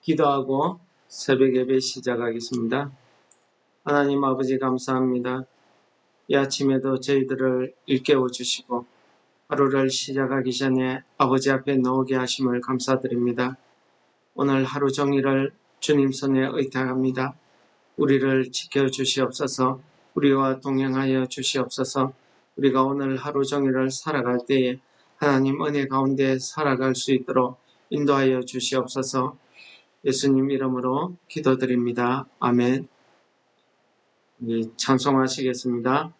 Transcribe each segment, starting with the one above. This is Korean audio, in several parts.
기도하고 새벽 예배 시작하겠습니다. 하나님 아버지 감사합니다. 이 아침에도 저희들을 일깨워 주시고 하루를 시작하기 전에 아버지 앞에 나오게 하심을 감사드립니다. 오늘 하루 종일을 주님 손에 의탁합니다. 우리를 지켜주시옵소서. 우리와 동행하여 주시옵소서. 우리가 오늘 하루 종일을 살아갈 때에 하나님 은혜 가운데 살아갈 수 있도록 인도하여 주시옵소서. 예수님 이름으로 기도드립니다. 아멘. 찬송하시겠습니다.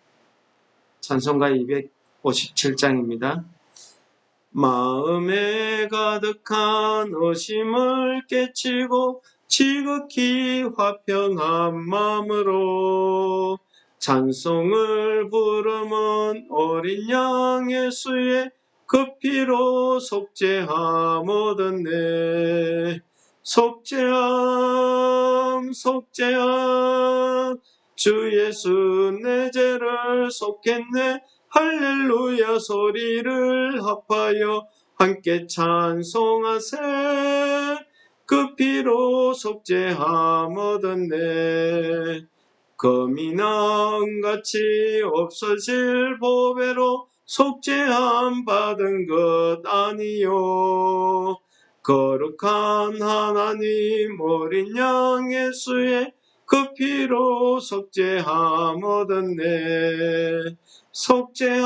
찬송가 257장입니다. 마음에 가득한 의심을 깨치고 지극히 화평한 마음으로 찬송을 부르면 어린 양 예수의 그 피로 속죄함 얻었네. 속죄함 주 예수 내 죄를 속했네. 할렐루야 소리를 합하여 함께 찬송하세. 그 피로 속죄함 얻었네. 금이나 은같이 없어질 보배로 속죄함 받은 것 아니요. 거룩한 하나님 어린 양 예수의 그 피로 속죄함 얻었네. 속죄함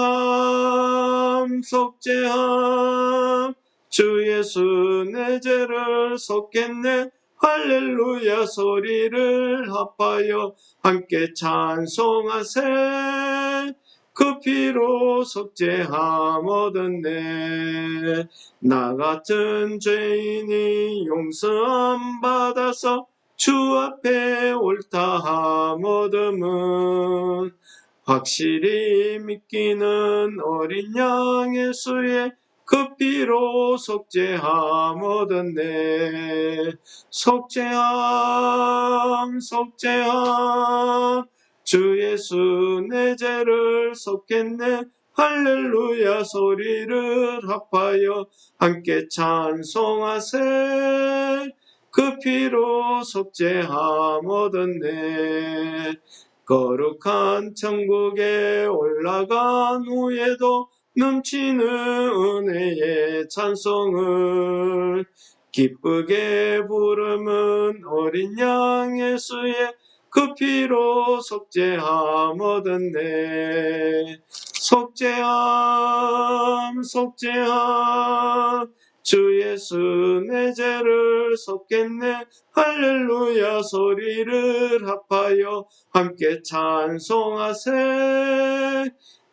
주 예수 내 죄를 속했네. 할렐루야 소리를 합하여 함께 찬송하세. 그 피로 속죄함 얻었네. 나 같은 죄인이 용서함 받아서 주 앞에 옳다함 얻음은 확실히 믿기는 어린 양 예수의 그 피로 속죄함 얻었네. 속죄함 주 예수 내 죄를 속했네. 할렐루야 소리를 합하여 함께 찬송하세. 그 피로 속죄함 얻었네. 거룩한 천국에 올라간 후에도 넘치는 은혜의 찬송을 기쁘게 부르면 어린 양 예수의 그 피로 속죄함 얻었네. 속죄함 주 예수 내 죄를 속했네. 할렐루야 소리를 합하여 함께 찬송하세.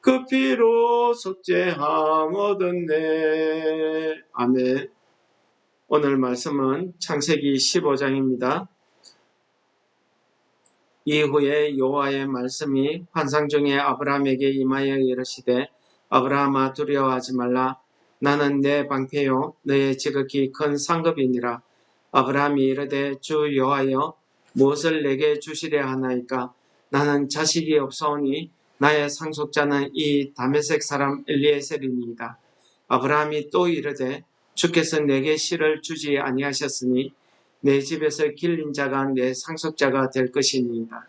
그 피로 속죄함 얻었네. 아멘. 오늘 말씀은 창세기 15장입니다. 이후에 여호와의 말씀이 환상 중에 아브라함에게 임하여 이르시되 아브라함아 두려워하지 말라. 나는 내 방패요 너의 지극히 큰 상급이니라. 아브라함이 이르되 주 여호와여 무엇을 내게 주시려 하나이까. 나는 자식이 없사오니 나의 상속자는 이 다메섹 사람 엘리에셀이니이다. 아브라함이 또 이르되 주께서 내게 씨를 주지 아니하셨으니 내 집에서 길린 자가 내 상속자가 될 것이니이다.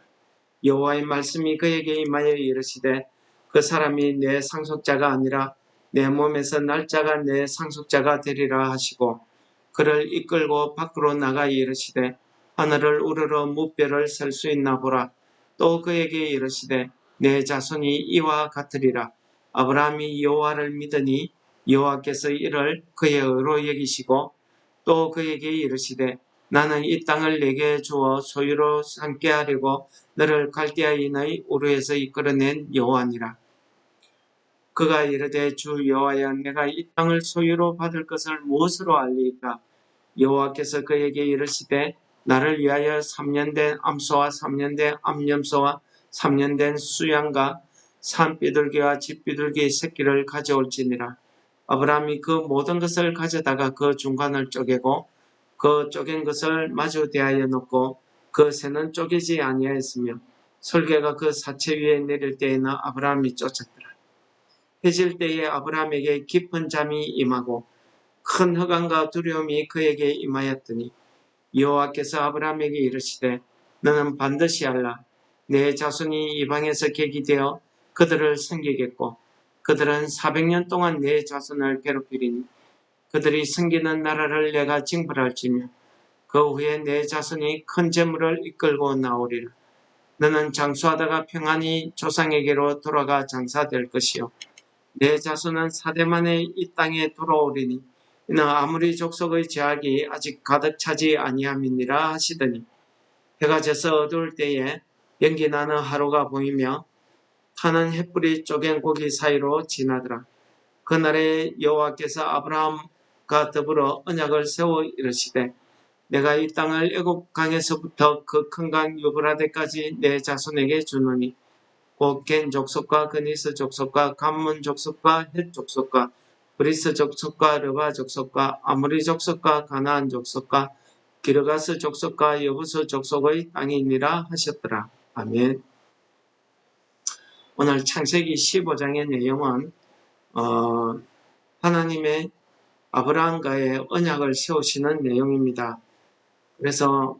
여호와의 말씀이 그에게 임하여 이르시되 그 사람이 내 상속자가 아니라 내 몸에서 날 자가 내 상속자가 되리라 하시고 그를 이끌고 밖으로 나가 이르시되 하늘을 우러러 무뼈를 셀 수 있나 보라. 또 그에게 이르시되 내 자손이 이와 같으리라. 아브라함이 여호와를 믿으니 여호와께서 이를 그의 의로 여기시고 또 그에게 이르시되 나는 이 땅을 내게 주어 소유로 삼게 하려고 너를 갈대아인의 우르에서 이끌어낸 여호와니라. 그가 이르되 주 여호와여 내가 이 땅을 소유로 받을 것을 무엇으로 알리이까. 여호와께서 그에게 이르시되 나를 위하여 3년 된 암소와 3년 된 암염소와 3년 된 수양과 산비둘기와 집비둘기 새끼를 가져올지니라. 아브라함이 그 모든 것을 가져다가 그 중간을 쪼개고 그 쪼갠 것을 마주 대하여 놓고 그 새는 쪼개지 아니하였으며 설계가 그 사체 위에 내릴 때에는 아브라함이 쫓았더라. 해질 때에 아브라함에게 깊은 잠이 임하고 큰 흑암과 두려움이 그에게 임하였더니 여호와께서 아브라함에게 이르시되 너는 반드시 알라. 내 자손이 이방에서 객이 되어 그들을 섬기겠고 그들은 400년 동안 내 자손을 괴롭히리니 그들이 섬기는 나라를 내가 징벌할지며 그 후에 내 자손이 큰 재물을 이끌고 나오리라. 너는 장수하다가 평안히 조상에게로 돌아가 장사될 것이요 내 자손은 사대 만에 이 땅에 돌아오리니 이는 아무리 족속의 제약이 아직 가득 차지 아니함이니라 하시더니 해가 져서 어두울 때에 연기 나는 하루가 보이며 타는 햇불이 쪼갠 고기 사이로 지나더라. 그날에 여호와께서 아브라함과 더불어 언약을 세워 이르시되 내가 이 땅을 애굽 강에서부터 그 큰 강 유브라데까지 내 자손에게 주노니 곧 겐 족속과 그니스 족속과 감문 족속과 헷 족속과 브리스 족속과 르바 족속과 아무리 족속과 가나안 족속과 기르가스 족속과 여부스 족속의 땅이니라 하셨더라. 아멘. 오늘 창세기 15장의 내용은 하나님의 아브라함과의 언약을 세우시는 내용입니다. 그래서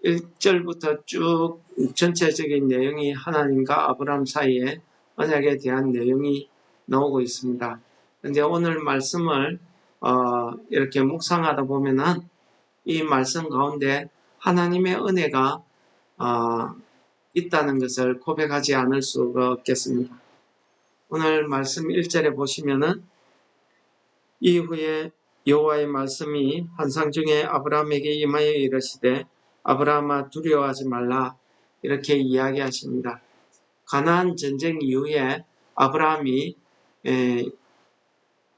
1절부터 쭉 전체적인 내용이 하나님과 아브라함 사이의 언약에 대한 내용이 나오고 있습니다. 근데 오늘 말씀을 이렇게 묵상하다 보면은 이 말씀 가운데 하나님의 은혜가 있다는 것을 고백하지 않을 수가 없겠습니다. 오늘 말씀 1절에 보시면은 이후에 여호와의 말씀이 환상 중에 아브라함에게 임하여 이르시되 아브라함아 두려워하지 말라 이렇게 이야기하십니다. 가나안 전쟁 이후에 아브라함이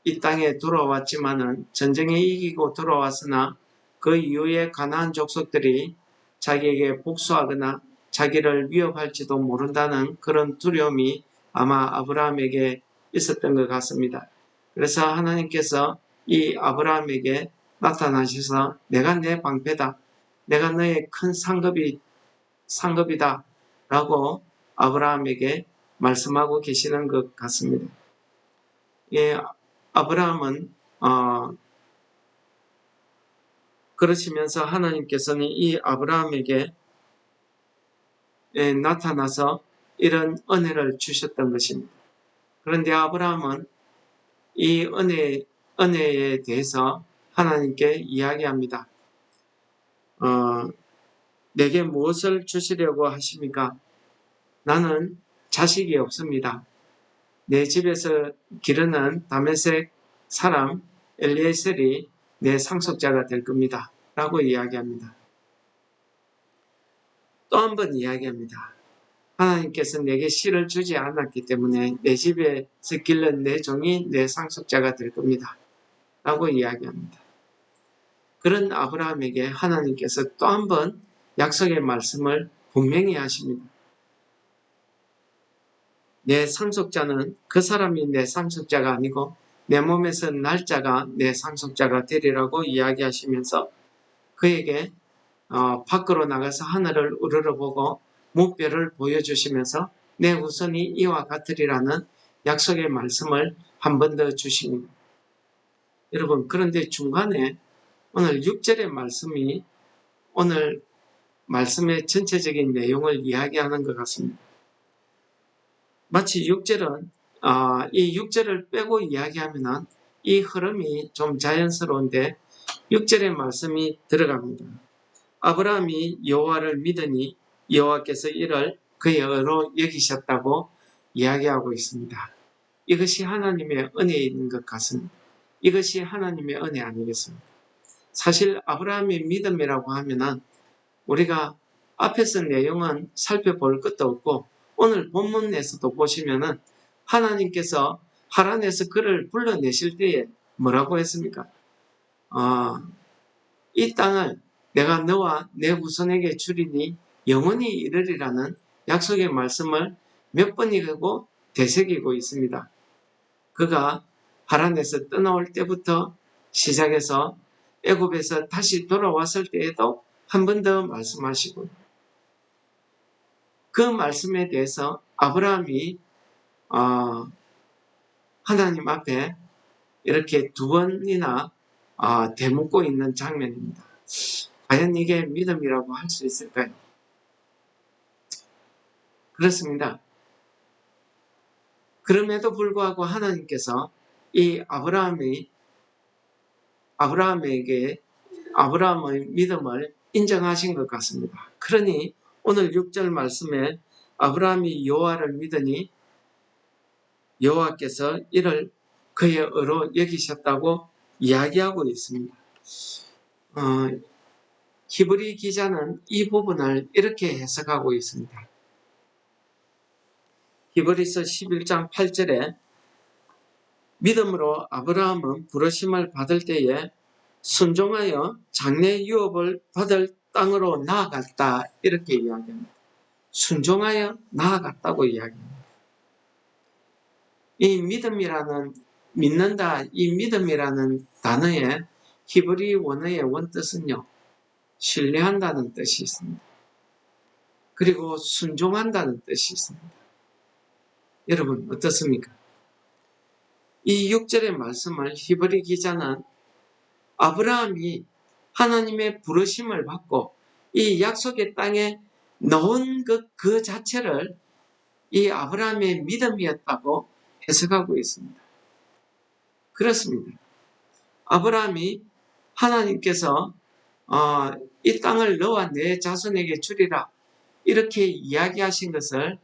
이 땅에 돌아왔지만은 전쟁에 이기고 돌아왔으나 그 이후에 가나안 족속들이 자기에게 복수하거나 자기를 위협할지도 모른다는 그런 두려움이 아마 아브라함에게 있었던 것 같습니다. 그래서 하나님께서 이 아브라함에게 나타나셔서 내가 내 방패다. 내가 너의 큰 상급이다. 라고 아브라함에게 말씀하고 계시는 것 같습니다. 예, 아브라함은 그러시면서 하나님께서는 이 아브라함에게 나타나서 이런 은혜를 주셨던 것입니다. 그런데 아브라함은 이 은혜에 대해서 하나님께 이야기합니다. 내게 무엇을 주시려고 하십니까? 나는 자식이 없습니다. 내 집에서 기르는 다메섹 사람 엘리에셀이 내 상속자가 될 겁니다. 라고 이야기합니다. 또 한 번 이야기합니다. 하나님께서 내게 씨를 주지 않았기 때문에 내 집에서 기른 내 종이 내 상속자가 될 겁니다. 라고 이야기합니다. 그런 아브라함에게 하나님께서 또 한 번 약속의 말씀을 분명히 하십니다. 내 상속자는 그 사람이 내 상속자가 아니고 내 몸에서 날짜가 내 상속자가 되리라고 이야기하시면서 그에게 밖으로 나가서 하늘을 우러러보고 무뼈를 보여주시면서 내 후손이 이와 같으리라는 약속의 말씀을 한 번 더 주십니다. 여러분, 그런데 중간에 오늘 6절의 말씀이 오늘 말씀의 전체적인 내용을 이야기하는 것 같습니다. 마치 6절은 이 6절을 빼고 이야기하면 이 흐름이 좀 자연스러운데 6절의 말씀이 들어갑니다. 아브라함이 여호와를 믿으니 여호와께서 이를 그의 의로 여기셨다고 이야기하고 있습니다. 이것이 하나님의 은혜인 것 같습니다. 이것이 하나님의 은혜 아니겠습니까? 사실 아브라함의 믿음이라고 하면은 우리가 앞에서 내용은 살펴볼 것도 없고 오늘 본문에서도 보시면은 하나님께서 하란에서 그를 불러내실 때에 뭐라고 했습니까? 이 땅을 내가 너와 내 후손에게 주리니 영원히 이르리라는 약속의 말씀을 몇 번이고 되새기고 있습니다. 그가 하란에서 떠나올 때부터 시작해서 애굽에서 다시 돌아왔을 때에도 한 번 더 말씀하시고 그 말씀에 대해서 아브라함이 하나님 앞에 이렇게 두 번이나 되묻고 있는 장면입니다. 과연 이게 믿음이라고 할 수 있을까요? 그렇습니다. 그럼에도 불구하고 하나님께서 이 아브라함의 믿음을 인정하신 것 같습니다. 그러니 오늘 6절 말씀에 아브라함이 여호와를 믿으니 여호와께서 이를 그의 의로 여기셨다고 이야기하고 있습니다. 히브리 기자는 이 부분을 이렇게 해석하고 있습니다. 히브리서 11장 8절에 믿음으로 아브라함은 부르심을 받을 때에 순종하여 장래 유업을 받을 땅으로 나아갔다. 이렇게 이야기합니다. 순종하여 나아갔다고 이야기합니다. 이 믿음이라는 믿는다, 이 믿음이라는 단어의 히브리 원어의 원뜻은요, 신뢰한다는 뜻이 있습니다. 그리고 순종한다는 뜻이 있습니다. 여러분 어떻습니까? 이 6절의 말씀을 히브리 기자는 아브라함이 하나님의 부르심을 받고 이 약속의 땅에 넣은 그 자체를 이 아브라함의 믿음이었다고 해석하고 있습니다. 그렇습니다. 아브라함이 하나님께서 이 땅을 너와 내 자손에게 주리라 이렇게 이야기하신 것을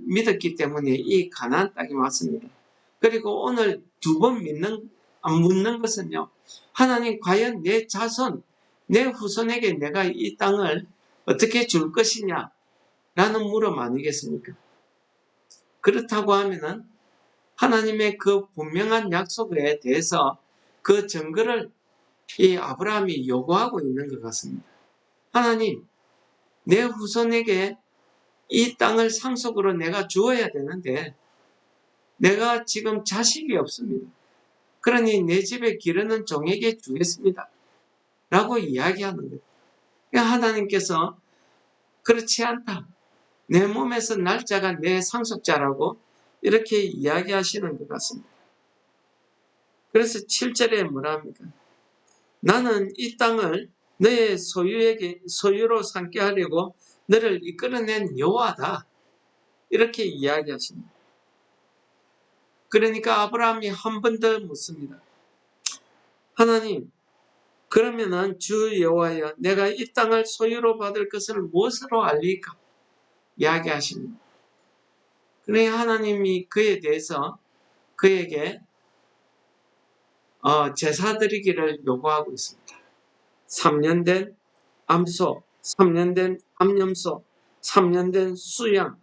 믿었기 때문에 이 가나안 땅에 왔습니다. 그리고 오늘 두 번 묻는 것은요. 하나님 과연 내 자손, 내 후손에게 내가 이 땅을 어떻게 줄 것이냐 라는 물음 아니겠습니까? 그렇다고 하면은 하나님의 그 분명한 약속에 대해서 그 증거를 이 아브라함이 요구하고 있는 것 같습니다. 하나님, 내 후손에게 이 땅을 상속으로 내가 주어야 되는데 내가 지금 자식이 없습니다. 그러니 내 집에 기르는 종에게 주겠습니다. 라고 이야기하는 거예요. 하나님께서 그렇지 않다. 내 몸에서 날짜가 내 상속자라고 이렇게 이야기하시는 것 같습니다. 그래서 7절에 뭐라 합니까? 나는 이 땅을 너의 소유로 삼게 하려고 너를 이끌어낸 여호와다. 이렇게 이야기하십니다. 그러니까 아브라함이 한 번 더 묻습니다. 하나님, 그러면은 주 여호와여, 내가 이 땅을 소유로 받을 것을 무엇으로 알리까? 이야기하십니다. 그러니 하나님이 그에 대해서 그에게 제사 드리기를 요구하고 있습니다. 3년 된 암소, 3년 된 암염소, 3년 된 수양,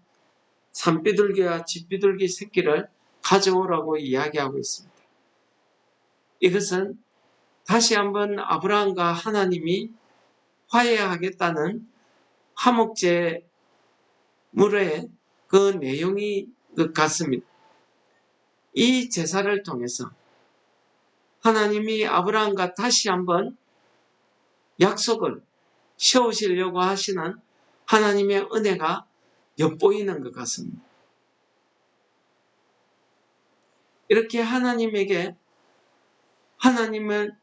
산비둘기와 집비둘기 새끼를 가져오라고 이야기하고 있습니다. 이것은 다시 한번 아브라함과 하나님이 화해하겠다는 화목제 물의 그 내용이 같습니다. 이 제사를 통해서 하나님이 아브라함과 다시 한번 약속을 세우시려고 하시는 하나님의 은혜가 엿보이는 것 같습니다. 이렇게 하나님에게 하나님을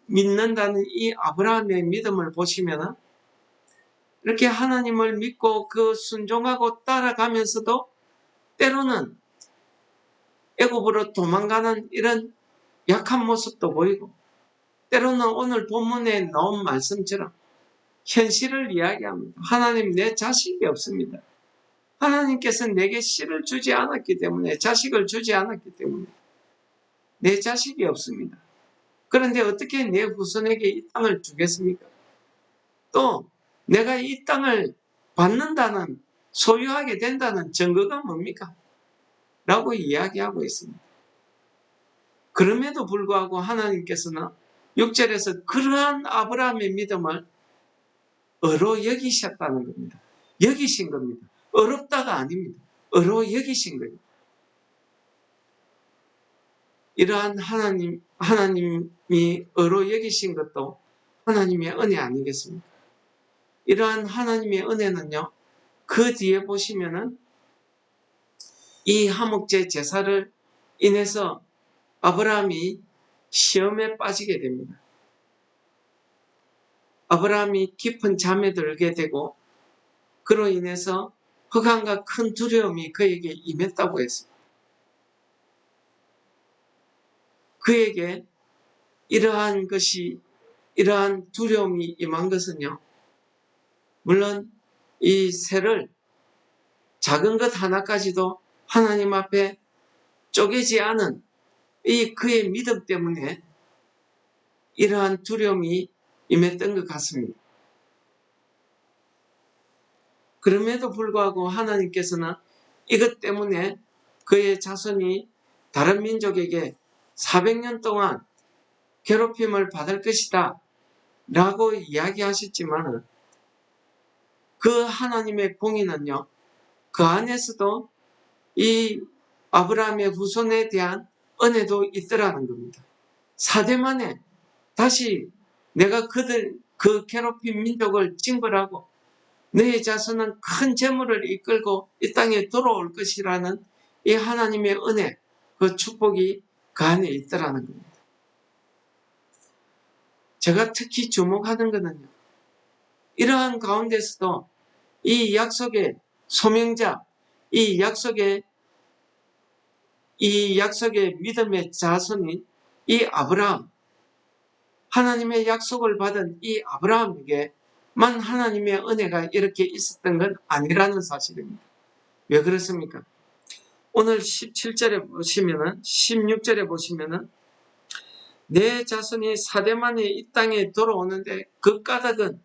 믿는다는 이 아브라함의 믿음을 보시면 이렇게 하나님을 믿고 그 순종하고 따라가면서도 때로는 애굽으로 도망가는 이런 약한 모습도 보이고 때로는 오늘 본문에 나온 말씀처럼 현실을 이야기합니다. 하나님 내 자식이 없습니다. 하나님께서 내게 씨를 주지 않았기 때문에 자식을 주지 않았기 때문에 내 자식이 없습니다. 그런데 어떻게 내 후손에게 이 땅을 주겠습니까? 또 내가 이 땅을 받는다는 소유하게 된다는 증거가 뭡니까? 라고 이야기하고 있습니다. 그럼에도 불구하고 하나님께서는 6절에서 그러한 아브라함의 믿음을 의로 여기셨다는 겁니다. 여기신 겁니다. 어렵다가 아닙니다. 의로 여기신 거예요. 이러한 하나님이 의로 여기신 것도 하나님의 은혜 아니겠습니까? 이러한 하나님의 은혜는요, 그 뒤에 보시면은 이 화목제 제사를 인해서 아브라함이 시험에 빠지게 됩니다. 아브라함이 깊은 잠에 들게 되고 그로 인해서 흑암과 큰 두려움이 그에게 임했다고 했습니다. 그에게 이러한 두려움이 임한 것은요, 물론 이 새를 작은 것 하나까지도 하나님 앞에 쪼개지 않은 이 그의 믿음 때문에 이러한 두려움이 임했던 것 같습니다. 그럼에도 불구하고 하나님께서는 이것 때문에 그의 자손이 다른 민족에게 400년 동안 괴롭힘을 받을 것이다 라고 이야기하셨지만 그 하나님의 공의는요, 그 안에서도 이 아브라함의 후손에 대한 은혜도 있더라는 겁니다. 4대 만에 다시 내가 그 괴롭힌 민족을 징벌하고 너의 자손은 큰 재물을 이끌고 이 땅에 돌아올 것이라는 이 하나님의 은혜, 그 축복이 그 안에 있더라는 겁니다. 제가 특히 주목하는 것은요, 이러한 가운데서도 이 약속의 소명자, 이 약속의 믿음의 자손인 이 아브라함, 하나님의 약속을 받은 이 아브라함에게만 하나님의 은혜가 이렇게 있었던 건 아니라는 사실입니다. 왜 그렇습니까? 오늘 17절에 보시면은, 16절에 보시면은, 내 자손이 4대 만에 이 땅에 돌아오는데 그 까닭은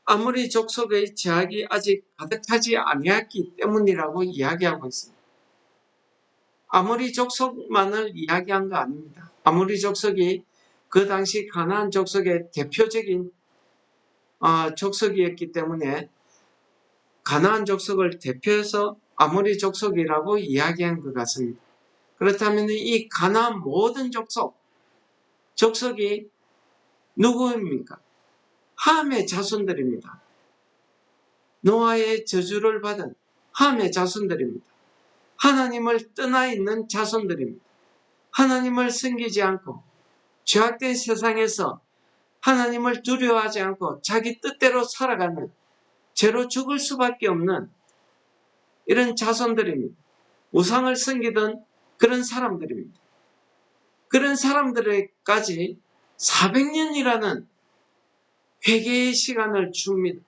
아무리 족속의 제약이 아직 가득하지 아니했기 때문이라고 이야기하고 있습니다. 아무리 족속만을 이야기한 거 아닙니다. 아무리 족속이 그 당시 가나안 족속의 대표적인 족속이었기 때문에 가나안 족속을 대표해서 아모리 족속이라고 이야기한 것 같습니다. 그렇다면 이 가나안 모든 족속이 누구입니까? 함의 자손들입니다. 노아의 저주를 받은 함의 자손들입니다. 하나님을 떠나 있는 자손들입니다. 하나님을 섬기지 않고 죄악된 세상에서 하나님을 두려워하지 않고 자기 뜻대로 살아가는 죄로 죽을 수밖에 없는 이런 자손들입니다. 우상을 섬기던 그런 사람들입니다. 그런 사람들에까지 400년이라는 회개의 시간을 줍니다.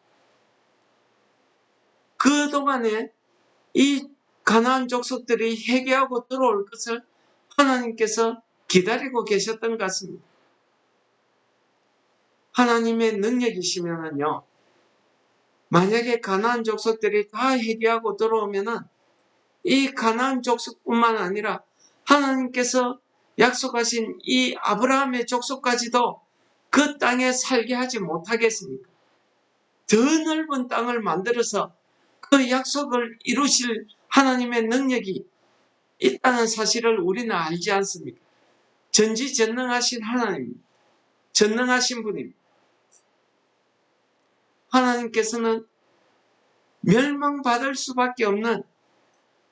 그동안에 이 가나안 족속들이 회개하고 들어올 것을 하나님께서 기다리고 계셨던 것 같습니다. 하나님의 능력이시면요, 만약에 가나안 족속들이 다 회개하고 들어오면은 이 가나안 족속뿐만 아니라 하나님께서 약속하신 이 아브라함의 족속까지도 그 땅에 살게 하지 못하겠습니까? 더 넓은 땅을 만들어서 그 약속을 이루실 하나님의 능력이 있다는 사실을 우리는 알지 않습니까? 전지전능하신 하나님, 전능하신 분입니다. 하나님께서는 멸망받을 수밖에 없는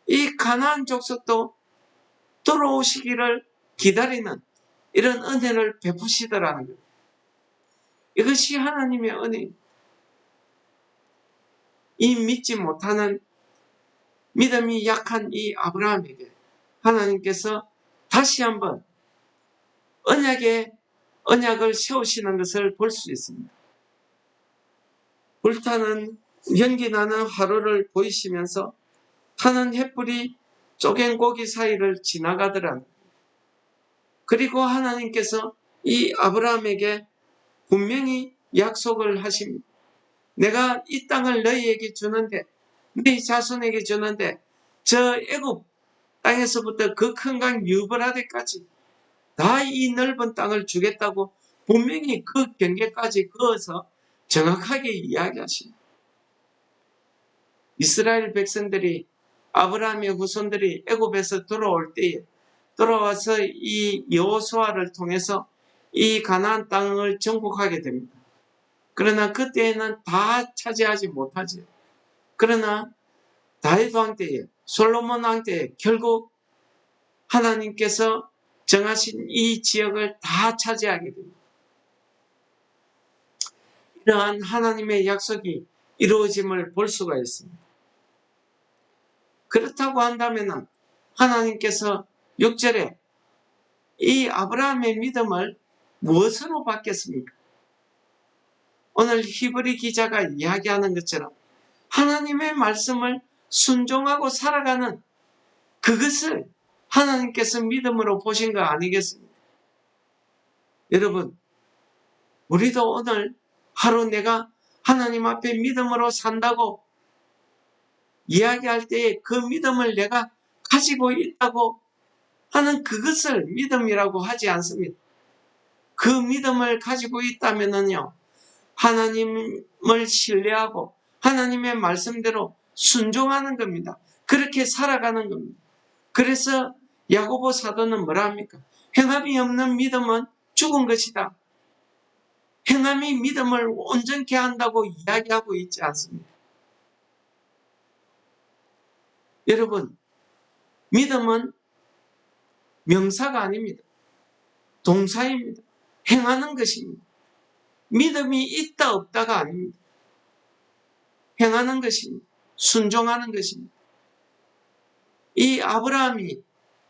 이 가나안 족속도 돌아오시기를 기다리는 이런 은혜를 베푸시더라는 거예요. 이것이 하나님의 은혜. 이 믿지 못하는 믿음이 약한 이 아브라함에게 하나님께서 다시 한번 언약을 세우시는 것을 볼 수 있습니다. 불타는 연기 나는 화로를 보이시면서 타는 횃불이 쪼갠 고기 사이를 지나가더라. 그리고 하나님께서 이 아브라함에게 분명히 약속을 하십니다. 내가 이 땅을 너희에게 주는데, 너희 자손에게 주는데, 저 애굽 땅에서부터 그 큰 강 유브라데까지 다 이 넓은 땅을 주겠다고 분명히 그 경계까지 그어서 정확하게 이야기하십니다. 이스라엘 백성들이, 아브라함의 후손들이 애굽에서 돌아올 때에 돌아와서 이 여호수아를 통해서 이 가나안 땅을 정복하게 됩니다. 그러나 그때에는 다 차지하지 못하죠. 그러나 다윗 왕 때에, 솔로몬 왕 때에 결국 하나님께서 정하신 이 지역을 다 차지하게 됩니다. 이러한 하나님의 약속이 이루어짐을 볼 수가 있습니다. 그렇다고 한다면 하나님께서 6절에 이 아브라함의 믿음을 무엇으로 바뀌었습니까? 오늘 히브리 기자가 이야기하는 것처럼 하나님의 말씀을 순종하고 살아가는 그것을 하나님께서 믿음으로 보신 거 아니겠습니까? 여러분, 우리도 오늘 하루 내가 하나님 앞에 믿음으로 산다고 이야기할 때에 그 믿음을 내가 가지고 있다고 하는 그것을 믿음이라고 하지 않습니다. 그 믿음을 가지고 있다면요, 하나님을 신뢰하고 하나님의 말씀대로 순종하는 겁니다. 그렇게 살아가는 겁니다. 그래서 야고보 사도는 뭐라 합니까? 행함이 없는 믿음은 죽은 것이다. 행함이 믿음을 온전케 한다고 이야기하고 있지 않습니다. 여러분, 믿음은 명사가 아닙니다. 동사입니다. 행하는 것입니다. 믿음이 있다 없다가 아닙니다. 행하는 것입니다. 순종하는 것입니다. 이 아브라함이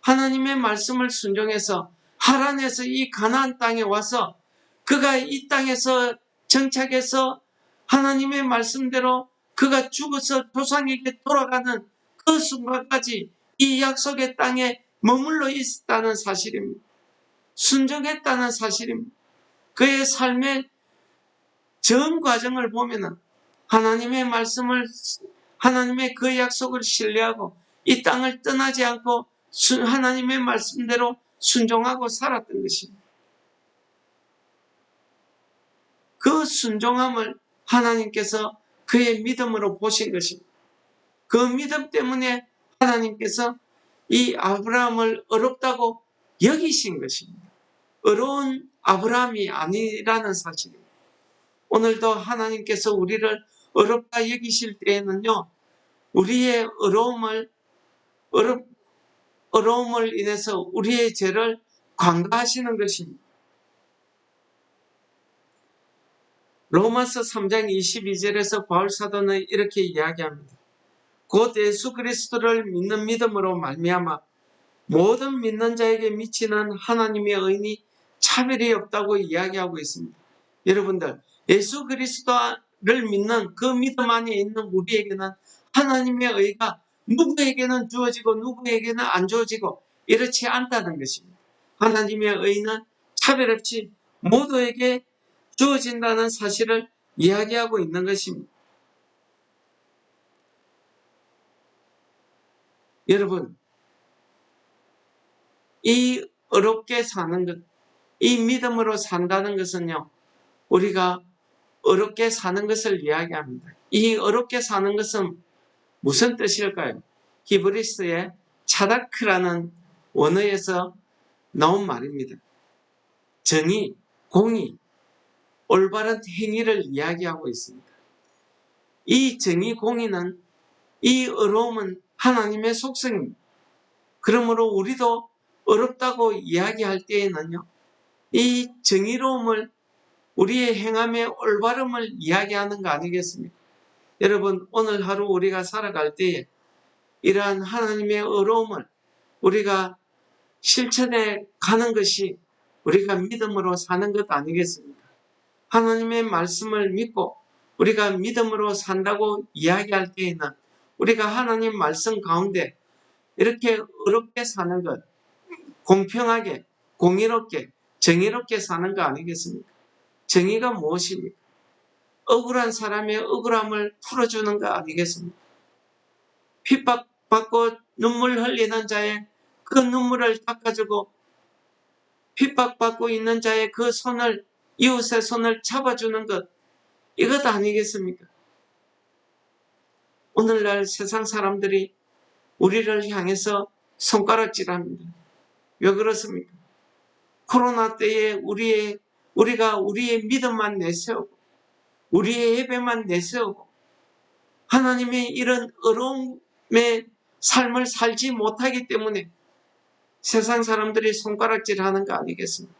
하나님의 말씀을 순종해서 하란에서 이 가나안 땅에 와서 그가 이 땅에서 정착해서 하나님의 말씀대로 그가 죽어서 조상에게 돌아가는 그 순간까지 이 약속의 땅에 머물러 있었다는 사실입니다. 순종했다는 사실입니다. 그의 삶의 전 과정을 보면은 하나님의 말씀을, 하나님의 그 약속을 신뢰하고 이 땅을 떠나지 않고 하나님의 말씀대로 순종하고 살았던 것입니다. 그 순종함을 하나님께서 그의 믿음으로 보신 것입니다. 그 믿음 때문에 하나님께서 이 아브라함을 어렵다고 여기신 것입니다. 어려운 아브라함이 아니라는 사실입니다. 오늘도 하나님께서 우리를 어렵다 여기실 때에는요, 우리의 어려움을 인해서 우리의 죄를 관가하시는 것입니다. 로마서 3장 22절에서 바울 사도는 이렇게 이야기합니다. 곧 예수 그리스도를 믿는 믿음으로 말미암아 모든 믿는 자에게 미치는 하나님의 의는 차별이 없다고 이야기하고 있습니다. 여러분들, 예수 그리스도를 믿는 그 믿음 안에 있는 우리에게는 하나님의 의가 누구에게는 주어지고 누구에게는 안 주어지고 이렇지 않다는 것입니다. 하나님의 의는 차별 없이 모두에게 주어진다는 사실을 이야기하고 있는 것입니다. 여러분, 이 어렵게 사는 것, 이 믿음으로 산다는 것은요, 우리가 어렵게 사는 것을 이야기합니다. 이 어렵게 사는 것은 무슨 뜻일까요? 히브리스의 차다크라는 원어에서 나온 말입니다. 정의, 공의, 올바른 행위를 이야기하고 있습니다. 이 정의, 공의는, 이 어려움은 하나님의 속성입니다. 그러므로 우리도 어렵다고 이야기할 때에는요, 이 정의로움을, 우리의 행함의 올바름을 이야기하는 거 아니겠습니까? 여러분, 오늘 하루 우리가 살아갈 때에 이러한 하나님의 어려움을 우리가 실천해 가는 것이 우리가 믿음으로 사는 것 아니겠습니까? 하나님의 말씀을 믿고 우리가 믿음으로 산다고 이야기할 때에는 우리가 하나님 말씀 가운데 이렇게 어렵게 사는 것, 공평하게, 공의롭게, 정의롭게 사는 거 아니겠습니까? 정의가 무엇입니까? 억울한 사람의 억울함을 풀어주는 거 아니겠습니까? 핍박받고 눈물 흘리는 자의 그 눈물을 닦아주고 핍박받고 있는 자의 그 손을, 이웃의 손을 잡아주는 것, 이것 아니겠습니까? 오늘날 세상 사람들이 우리를 향해서 손가락질합니다. 왜 그렇습니까? 코로나 때에 우리가 우리의 믿음만 내세우고 우리의 예배만 내세우고 하나님의 이런 어려움의 삶을 살지 못하기 때문에 세상 사람들이 손가락질하는 거 아니겠습니까?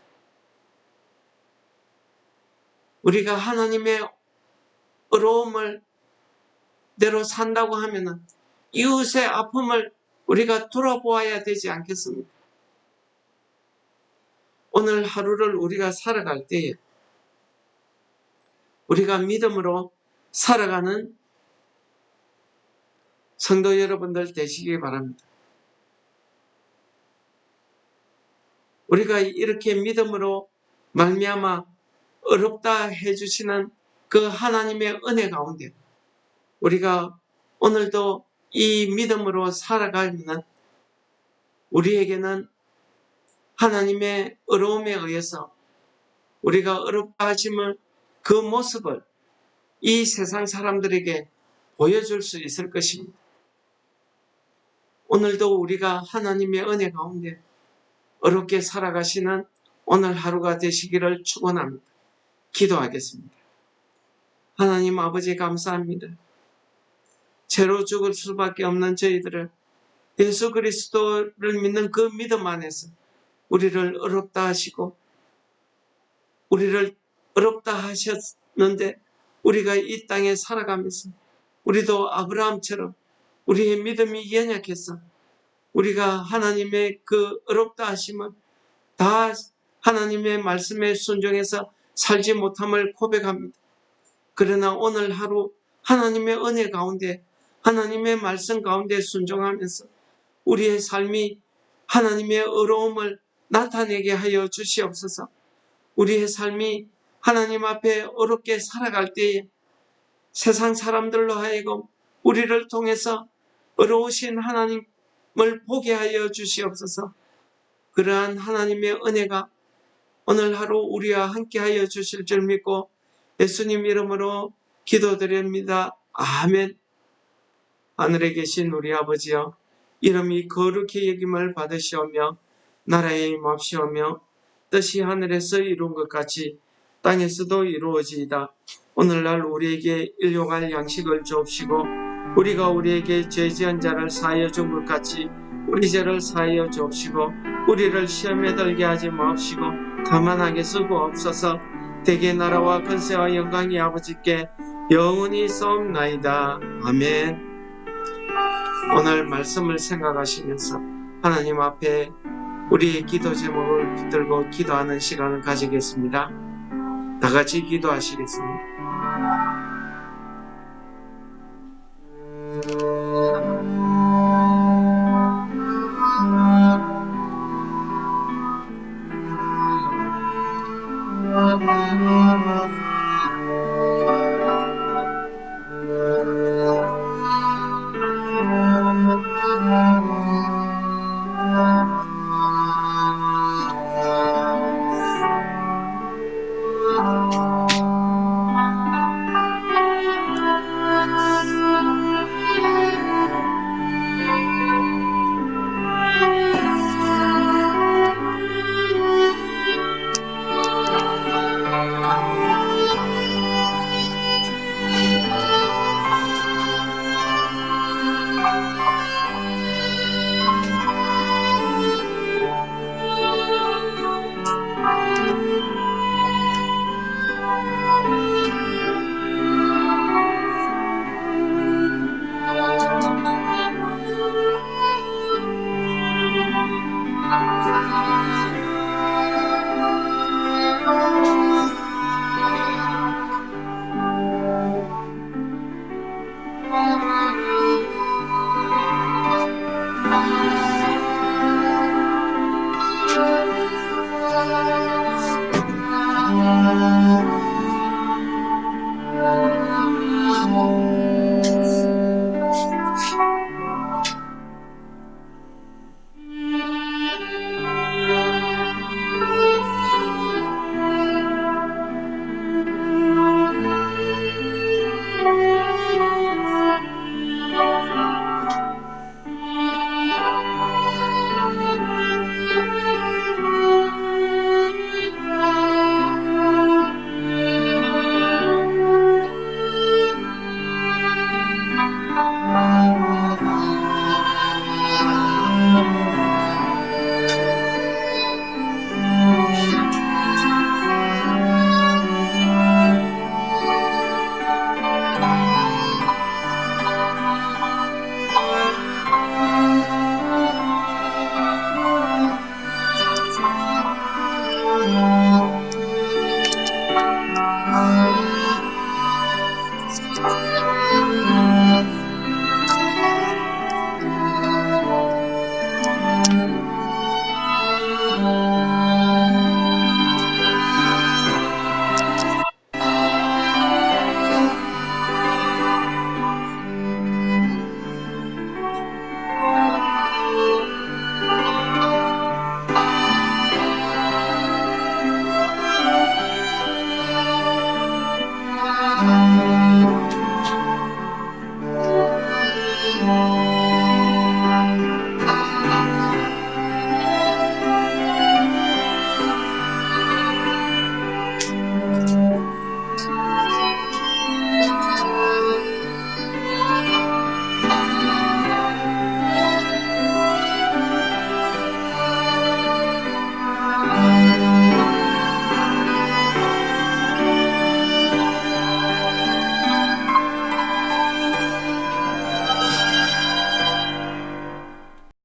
우리가 하나님의 의로움을 대로 산다고 하면은 이웃의 아픔을 우리가 돌아보아야 되지 않겠습니까? 오늘 하루를 우리가 살아갈 때에 우리가 믿음으로 살아가는 성도 여러분들 되시기 바랍니다. 우리가 이렇게 믿음으로 말미암아 어렵다 해주시는 그 하나님의 은혜 가운데 우리가 오늘도 이 믿음으로 살아가면 우리에게는 하나님의 의로움에 의해서 우리가 어렵다 하심을 그 모습을 이 세상 사람들에게 보여줄 수 있을 것입니다. 오늘도 우리가 하나님의 은혜 가운데 어렵게 살아가시는 오늘 하루가 되시기를 축원합니다. 기도하겠습니다. 하나님 아버지 감사합니다. 죄로 죽을 수밖에 없는 저희들을 예수 그리스도를 믿는 그 믿음 안에서 우리를 어렵다 하시고 우리를 어렵다 하셨는데 우리가 이 땅에 살아가면서 우리도 아브라함처럼 우리의 믿음이 연약해서 우리가 하나님의 그 어렵다 하심을 다 하나님의 말씀에 순종해서 살지 못함을 고백합니다. 그러나 오늘 하루 하나님의 은혜 가운데 하나님의 말씀 가운데 순종하면서 우리의 삶이 하나님의 의로움을 나타내게 하여 주시옵소서. 우리의 삶이 하나님 앞에 어렵게 살아갈 때에 세상 사람들로 하여금 우리를 통해서 어려우신 하나님을 보게 하여 주시옵소서. 그러한 하나님의 은혜가 오늘 하루 우리와 함께 하여 주실 줄 믿고 예수님 이름으로 기도드립니다. 아멘. 하늘에 계신 우리 아버지여, 이름이 거룩히 여김을 받으시오며 나라에 임합시오며 뜻이 하늘에서 이룬 것 같이 땅에서도 이루어지이다. 오늘날 우리에게 일용할 양식을 주옵시고 우리가 우리에게 죄 지은 자를 사하여 준 것 같이 우리 죄를 사하여 주옵시고 우리를 시험에 들게 하지 마옵시고 다만 악에 쓰고옵소서. 대개 나라와 권세와 영광이 아버지께 영원히 있사옵나이다. 아멘. 오늘 말씀을 생각하시면서 하나님 앞에 우리의 기도 제목을 붙들고 기도하는 시간을 가지겠습니다. 다 같이 기도하시겠습니다.